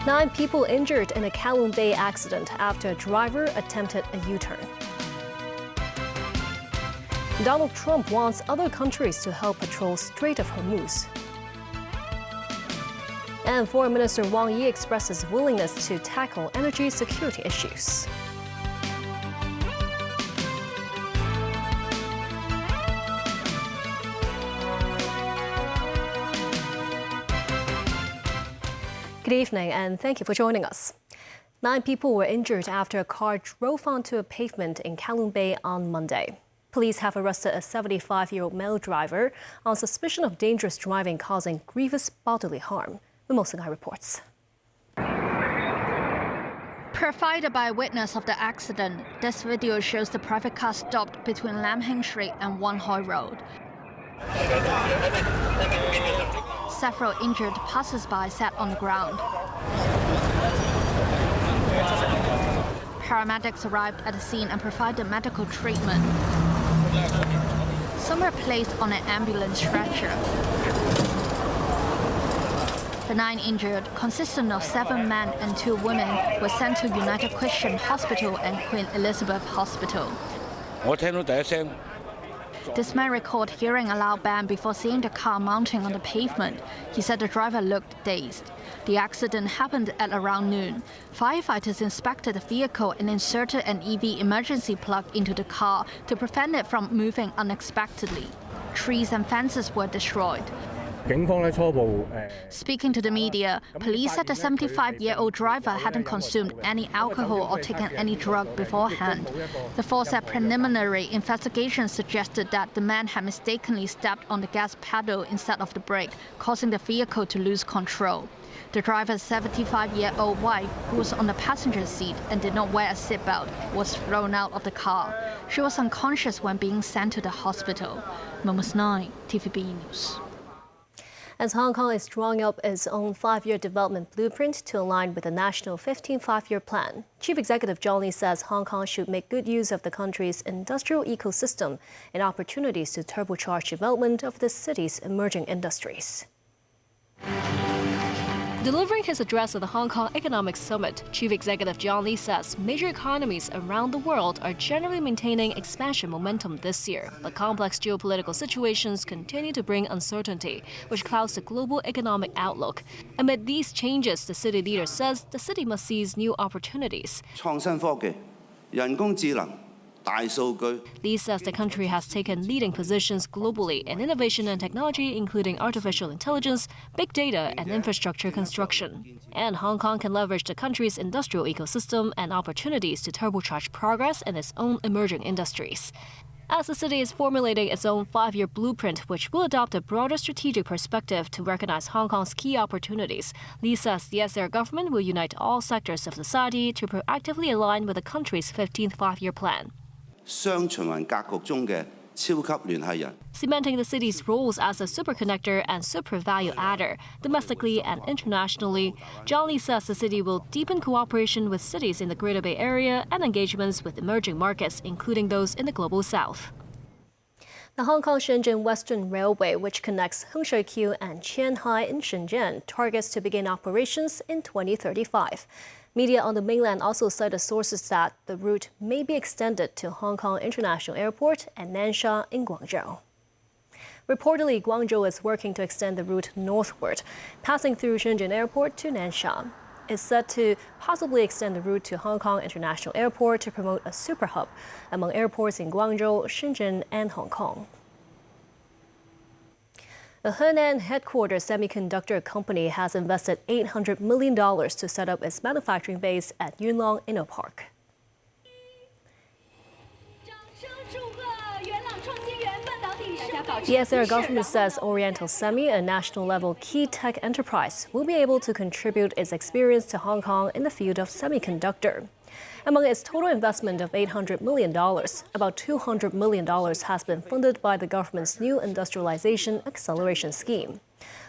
Nine people injured in a Kowloon Bay accident after a driver attempted a U-turn. Donald Trump wants other countries to help patrol Strait of Hormuz. And Foreign Minister Wang Yi expresses willingness to tackle energy security issues. Good evening, and thank you for joining us. 9 people were injured after a car drove onto a pavement in Kowloon Bay on Monday. Police have arrested a 75-year-old male driver on suspicion of dangerous driving causing grievous bodily harm. Municipal reports. Provided by a witness of the accident, this video shows the private car stopped between Lam Hing Street and Wan Hoi Road. Several injured passers-by sat on the ground. Paramedics arrived at the scene and provided medical treatment. Some were placed on an ambulance stretcher. The 9 injured, consisting of 7 men and 2 women, were sent to United Christian Hospital and Queen Elizabeth Hospital. This man recalled hearing a loud bang before seeing the car mounting on the pavement. He said the driver looked dazed. The accident happened at around noon. Firefighters inspected the vehicle and inserted an EV emergency plug into the car to prevent it from moving unexpectedly. Trees and fences were destroyed. Speaking to the media, police said the 75-year-old driver hadn't consumed any alcohol or taken any drug beforehand. The force said preliminary investigation suggested that the man had mistakenly stepped on the gas pedal instead of the brake, causing the vehicle to lose control. The driver's 75-year-old wife, who was on the passenger seat and did not wear a seatbelt, was thrown out of the car. She was unconscious when being sent to the hospital. Moments 9, TVB News. As Hong Kong is drawing up its own 5-year development blueprint to align with the national 15th five-year plan, Chief Executive John Lee says Hong Kong should make good use of the country's industrial ecosystem and opportunities to turbocharge development of the city's emerging industries. Delivering his address at the Hong Kong Economic Summit, Chief Executive John Lee says major economies around the world are generally maintaining expansion momentum this year, but complex geopolitical situations continue to bring uncertainty, which clouds the global economic outlook. Amid these changes, the city leader says the city must seize new opportunities. 創新科技、人工智能、大數據。 Lee says the country has taken leading positions globally in innovation and technology, including artificial intelligence, big data, and infrastructure construction. And Hong Kong can leverage the country's industrial ecosystem and opportunities to turbocharge progress in its own emerging industries. As the city is formulating its own 5-year blueprint, which will adopt a broader strategic perspective to recognize Hong Kong's key opportunities, Lee says the SAR government will unite all sectors of society to proactively align with the country's 15th five-year plan. 雙循環格局中嘅超級聯繫人。 Cementing the city's roles as a superconnector and super value adder, domestically and internationally, John Lee says the city will deepen cooperation with cities in the Greater Bay Area and engagements with emerging markets, including those in the Global South. The Hong Kong-Shenzhen Western Railway, which connects Hengshui and Qianhai in Shenzhen, targets to begin operations in 2035. Media on the mainland also cited sources that the route may be extended to Hong Kong International Airport and Nansha in Guangzhou. Reportedly, Guangzhou is working to extend the route northward, passing through Shenzhen Airport to Nansha. It's set to possibly extend the route to Hong Kong International Airport to promote a super hub among airports in Guangzhou, Shenzhen, and Hong Kong. The Henan headquarters semiconductor company has invested $800 million to set up its manufacturing base at Yuen Long InnoPark. The SAR government says Oriental Semi, a national-level key tech enterprise, will be able to contribute its experience to Hong Kong in the field of semiconductor. Among its total investment of $800 million, about $200 million has been funded by the government's new industrialization acceleration scheme.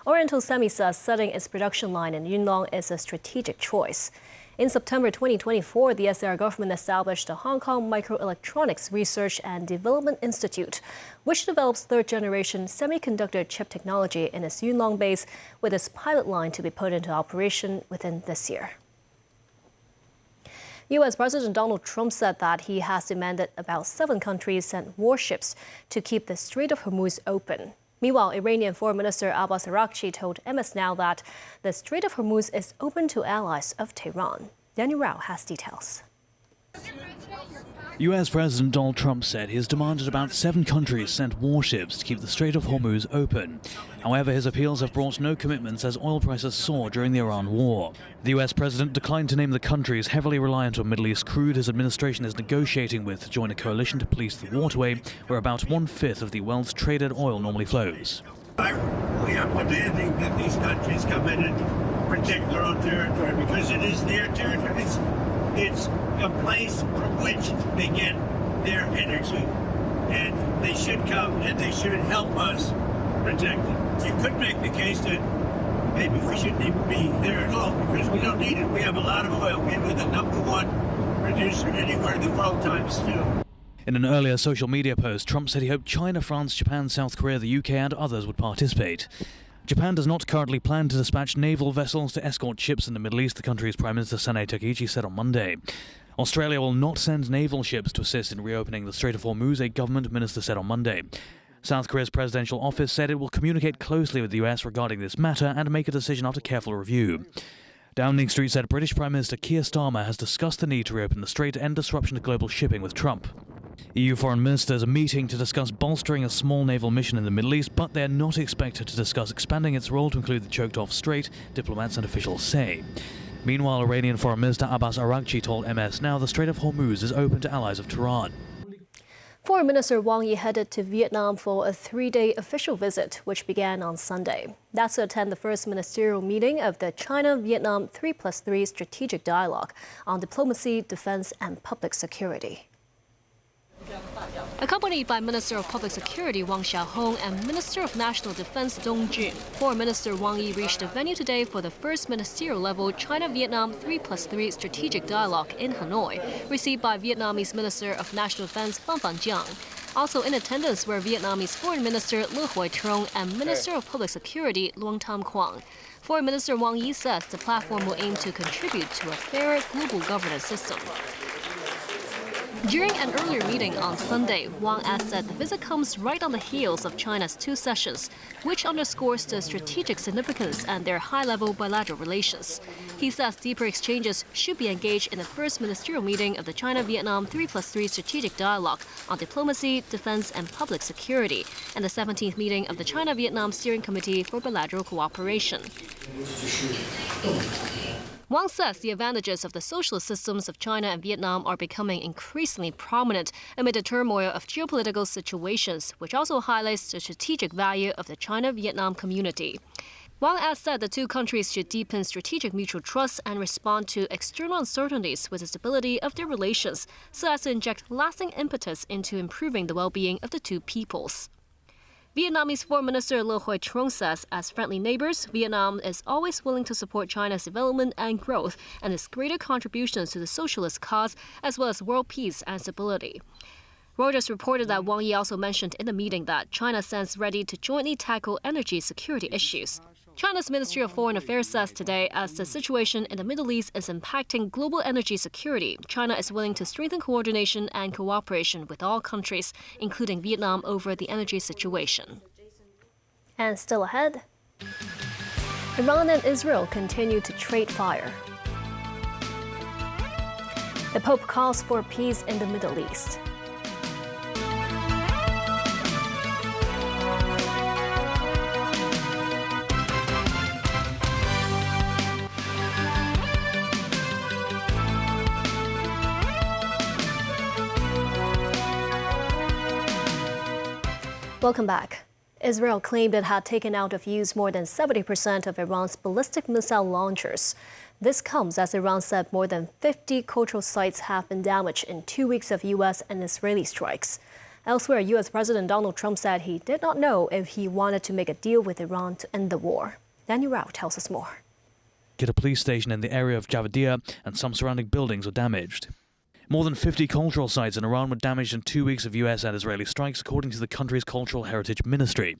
Oriental Semi says setting its production line in Yuen Long is a strategic choice. In September 2024, the SAR government established the Hong Kong Microelectronics Research and Development Institute, which develops third-generation semiconductor chip technology in its Yuen Long base, with its pilot line to be put into operation within this year. U.S. President Donald Trump said that he has demanded about 7 countries send warships to keep the Strait of Hormuz open. Meanwhile, Iranian Foreign Minister Abbas Araghchi told MS Now that the Strait of Hormuz is open to allies of Tehran. Daniel Rao has details. U.S. President Donald Trump said he has demanded about 7 countries send warships to keep the Strait of Hormuz open. However, his appeals have brought no commitments as oil prices soar during the Iran war. The U.S. president declined to name the countries heavily reliant on Middle East crude his administration is negotiating with to join a coalition to police the waterway, where about 1/5 of the world's traded oil normally flows. We are demanding that these countries come in and protect their own territory because it is their territory. It's a place from which they get their energy, and they should come and they should help us protect it. You could make the case that maybe we shouldn't even be there at all because we don't need it. We have a lot of oil. We're the #1 producer anywhere in the world times 2. In an earlier social media post, Trump said he hoped China, France, Japan, South Korea, the UK and others would participate. Japan does not currently plan to dispatch naval vessels to escort ships in the Middle East, the country's Prime Minister Sanae Takichi said on Monday. Australia will not send naval ships to assist in reopening the Strait of Hormuz, a government minister said on Monday. South Korea's presidential office said it will communicate closely with the US regarding this matter and make a decision after careful review. Downing Street said British Prime Minister Keir Starmer has discussed the need to reopen the strait to end disruption to global shipping with Trump. EU foreign ministers are meeting to discuss bolstering a small naval mission in the Middle East, but they're not expected to discuss expanding its role to include the choked-off strait, diplomats and officials say. Meanwhile, Iranian Foreign Minister Abbas Araghchi told MS Now the Strait of Hormuz is open to allies of Tehran. Foreign Minister Wang Yi headed to Vietnam for a 3-day official visit, which began on Sunday. That's to attend the first ministerial meeting of the China-Vietnam 3+3 strategic dialogue on diplomacy, defense and public security. Accompanied by Minister of Public Security Wang Xiaohong and Minister of National Defense Dong Jun, Foreign Minister Wang Yi reached the venue today for the first ministerial-level China-Vietnam 3+3 strategic dialogue in Hanoi, received by Vietnamese Minister of National Defense Phan Van Giang. Also in attendance were Vietnamese Foreign Minister Le Hoi Trung and Minister of Public Security Luong Tam Quang. Foreign Minister Wang Yi says the platform will aim to contribute to a fairer global governance system. During an earlier meeting on Sunday, Wang said the visit comes right on the heels of China's 2 sessions, which underscores the strategic significance and their high-level bilateral relations. He says deeper exchanges should be engaged in the first ministerial meeting of the China-Vietnam 3+3 strategic dialogue on diplomacy, defense and public security, and the 17th meeting of the China-Vietnam Steering Committee for Bilateral Cooperation. Wang says the advantages of the socialist systems of China and Vietnam are becoming increasingly prominent amid the turmoil of geopolitical situations, which also highlights the strategic value of the China-Vietnam community. Wang said the 2 countries should deepen strategic mutual trust and respond to external uncertainties with the stability of their relations, so as to inject lasting impetus into improving the well-being of the 2 peoples. Vietnamese Foreign Minister Le Hoi Trung says, as friendly neighbors, Vietnam is always willing to support China's development and growth and its greater contributions to the socialist cause, as well as world peace and stability. Reuters reported that Wang Yi also mentioned in the meeting that China stands ready to jointly tackle energy security issues. China's Ministry of Foreign Affairs says today, as the situation in the Middle East is impacting global energy security, China is willing to strengthen coordination and cooperation with all countries, including Vietnam, over the energy situation. And still ahead, Iran and Israel continue to trade fire. The Pope calls for peace in the Middle East. Welcome back. Israel claimed it had taken out of use more than 70% of Iran's ballistic missile launchers. This comes as Iran said more than 50 cultural sites have been damaged in 2 weeks of U.S. and Israeli strikes. Elsewhere, U.S. President Donald Trump said he did not know if he wanted to make a deal with Iran to end the war. Daniel Rao tells us more. A police station in the area of Javadia and some surrounding buildings were damaged. More than 50 cultural sites in Iran were damaged in 2 weeks of US and Israeli strikes, according to the country's Cultural Heritage Ministry.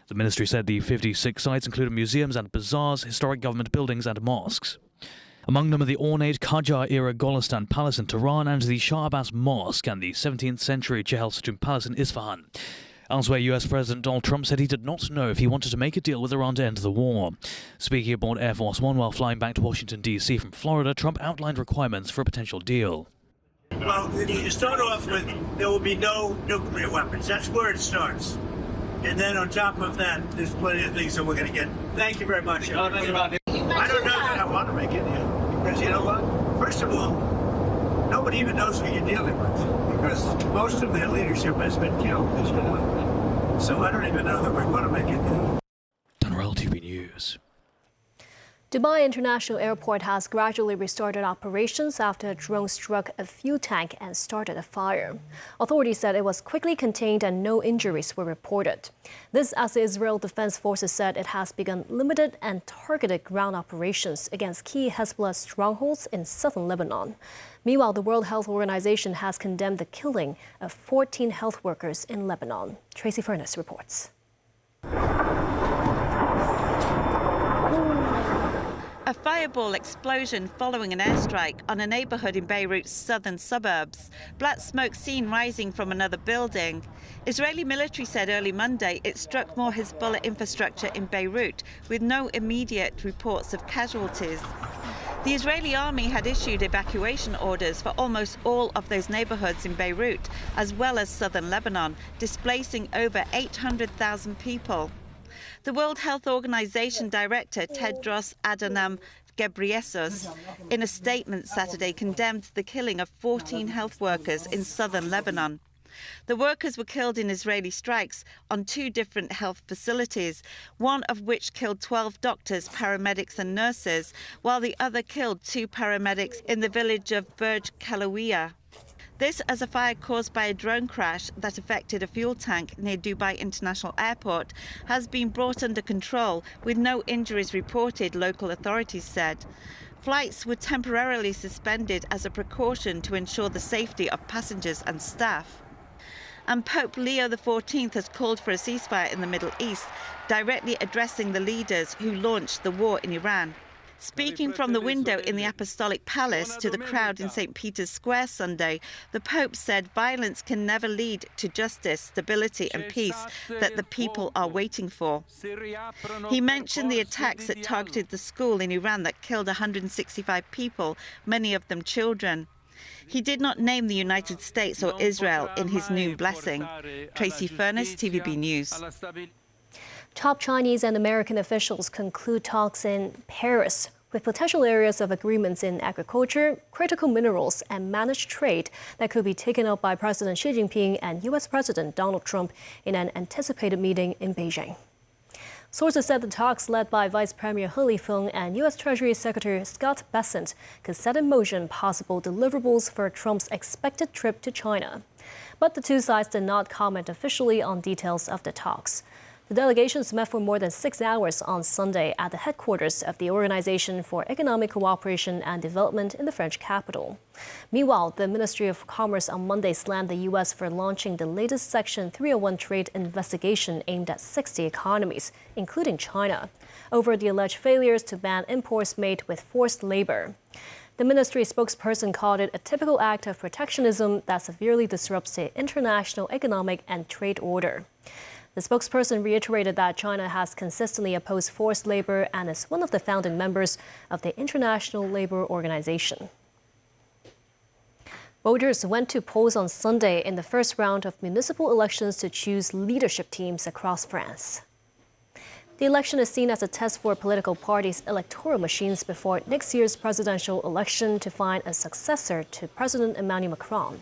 The ministry said the 56 sites included museums and bazaars, historic government buildings and mosques. Among them are the ornate Qajar-era Golistan Palace in Tehran and the Shah Abbas Mosque and the 17th century Chehel Sutun Palace in Isfahan. Elsewhere, US President Donald Trump said he did not know if he wanted to make a deal with Iran to end the war. Speaking aboard Air Force One while flying back to Washington, D.C. from Florida, Trump outlined requirements for a potential deal. Well, you start off with there will be no nuclear weapons. That's where it starts. And then on top of that, there's plenty of things that we're going to get. Thank you very much. I don't know that I want to make a deal. Because you know what? First of all, nobody even knows who you're dealing with. Because most of their leadership has been killed. So I don't even know that we want to make a deal. TVB News. Dubai International Airport has gradually restarted operations after a drone struck a fuel tank and started a fire. Authorities said it was quickly contained and no injuries were reported. This as the Israel Defense Forces said it has begun limited and targeted ground operations against key Hezbollah strongholds in southern Lebanon. Meanwhile, the World Health Organization has condemned the killing of 14 health workers in Lebanon. Tracy Furness reports. A fireball explosion following an airstrike on a neighborhood in Beirut's southern suburbs. Black smoke seen rising from another building. Israeli military said early Monday it struck more Hezbollah infrastructure in Beirut, with no immediate reports of casualties. The Israeli army had issued evacuation orders for almost all of those neighborhoods in Beirut, as well as southern Lebanon, displacing over 800,000 people. The World Health Organization Director Tedros Adhanom Ghebreyesus, in a statement Saturday, condemned the killing of 14 health workers in southern Lebanon. The workers were killed in Israeli strikes on 2 different health facilities, one of which killed 12 doctors, paramedics and nurses, while the other killed 2 paramedics in the village of Burj Kalawiya. This as a fire caused by a drone crash that affected a fuel tank near Dubai International Airport has been brought under control with no injuries reported, local authorities said. Flights were temporarily suspended as a precaution to ensure the safety of passengers and staff. And Pope Leo XIV has called for a ceasefire in the Middle East, directly addressing the leaders who launched the war in Iran. Speaking from the window in the Apostolic Palace to the crowd in St. Peter's Square Sunday, the Pope said violence can never lead to justice, stability and peace that the people are waiting for. He mentioned the attacks that targeted the school in Iran that killed 165 people, many of them children. He did not name the United States or Israel in his noon blessing. Tracy Furness, TVB News. Top Chinese and American officials conclude talks in Paris with potential areas of agreements in agriculture, critical minerals, and managed trade that could be taken up by President Xi Jinping and U.S. President Donald Trump in an anticipated meeting in Beijing. Sources said the talks led by Vice Premier He Lifeng and U.S. Treasury Secretary Scott Bessent could set in motion possible deliverables for Trump's expected trip to China. But the two sides did not comment officially on details of the talks. The delegations met for more than 6 hours on Sunday at the headquarters of the Organization for Economic Cooperation and Development in the French capital. Meanwhile, the Ministry of Commerce on Monday slammed the U.S. for launching the latest Section 301 trade investigation aimed at 60 economies, including China, over the alleged failures to ban imports made with forced labor. The ministry spokesperson called it a typical act of protectionism that severely disrupts the international economic and trade order. The spokesperson reiterated that China has consistently opposed forced labor and is one of the founding members of the International Labour Organization. Voters went to polls on Sunday in the first round of municipal elections to choose leadership teams across France. The election is seen as a test for political parties' electoral machines before next year's presidential election to find a successor to President Emmanuel Macron.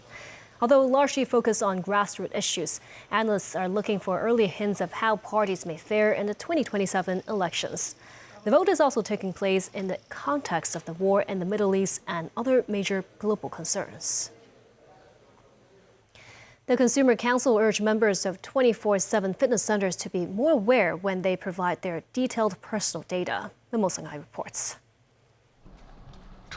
Although largely focused on grassroots issues, analysts are looking for early hints of how parties may fare in the 2027 elections. The vote is also taking place in the context of the war in the Middle East and other major global concerns. The Consumer Council urged members of 24/7 fitness centers to be more aware when they provide their detailed personal data. The Muसँग reports.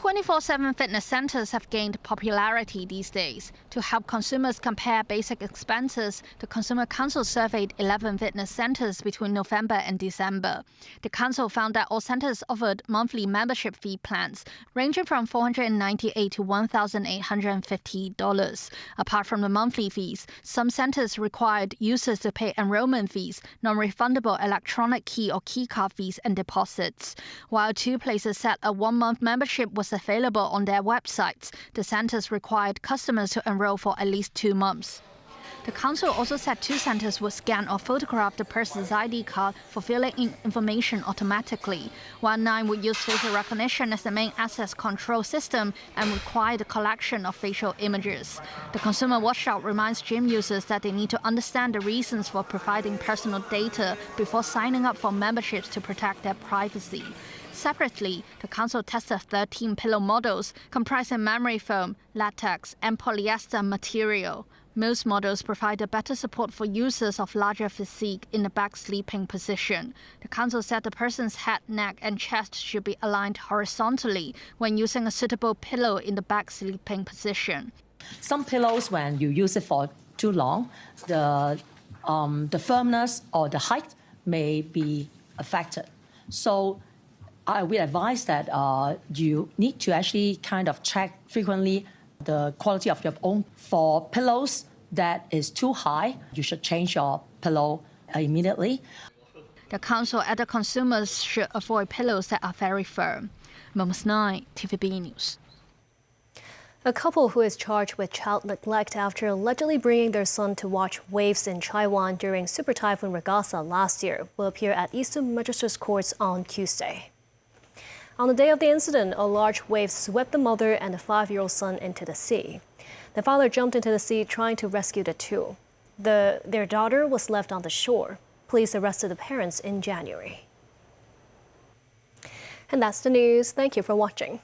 24/7 fitness centers have gained popularity these days. To help consumers compare basic expenses, the Consumer Council surveyed 11 fitness centers between November and December. The council found that all centers offered monthly membership fee plans ranging from $498 to $1,850. Apart from the monthly fees, some centers required users to pay enrollment fees, non-refundable electronic key or key card fees, and deposits. While 2 places said a 1-month membership was available on their websites, the centers required customers to enroll for at least 2 months. The council also said 2 centers would scan or photograph the person's ID card for filling in information automatically, while 9 would use facial recognition as the main access control system and require the collection of facial images. The Consumer Watchdog reminds gym users that they need to understand the reasons for providing personal data before signing up for memberships to protect their privacy. Separately, the council tested 13 pillow models comprising memory foam, latex, and polyester material. Most models provide better support for users of larger physique in the back sleeping position. The council said the person's head, neck, and chest should be aligned horizontally when using a suitable pillow in the back sleeping position. Some pillows, when you use it for too long, the firmness or the height may be affected. So I would advise that you need to actually kind of check frequently the quality of your own. For pillows that is too high, you should change your pillow immediately. The council added consumers should avoid pillows that are very firm. Moments 9, TVB News. A couple who is charged with child neglect after allegedly bringing their son to watch waves in Taiwan during Super Typhoon Regasa last year will appear at Eastern Magistrates Courts on Tuesday. On the day of the incident, a large wave swept the mother and the 5-year-old son into the sea. The father jumped into the sea trying to rescue the two. Their daughter was left on the shore. Police arrested the parents in January. And that's the news. Thank you for watching.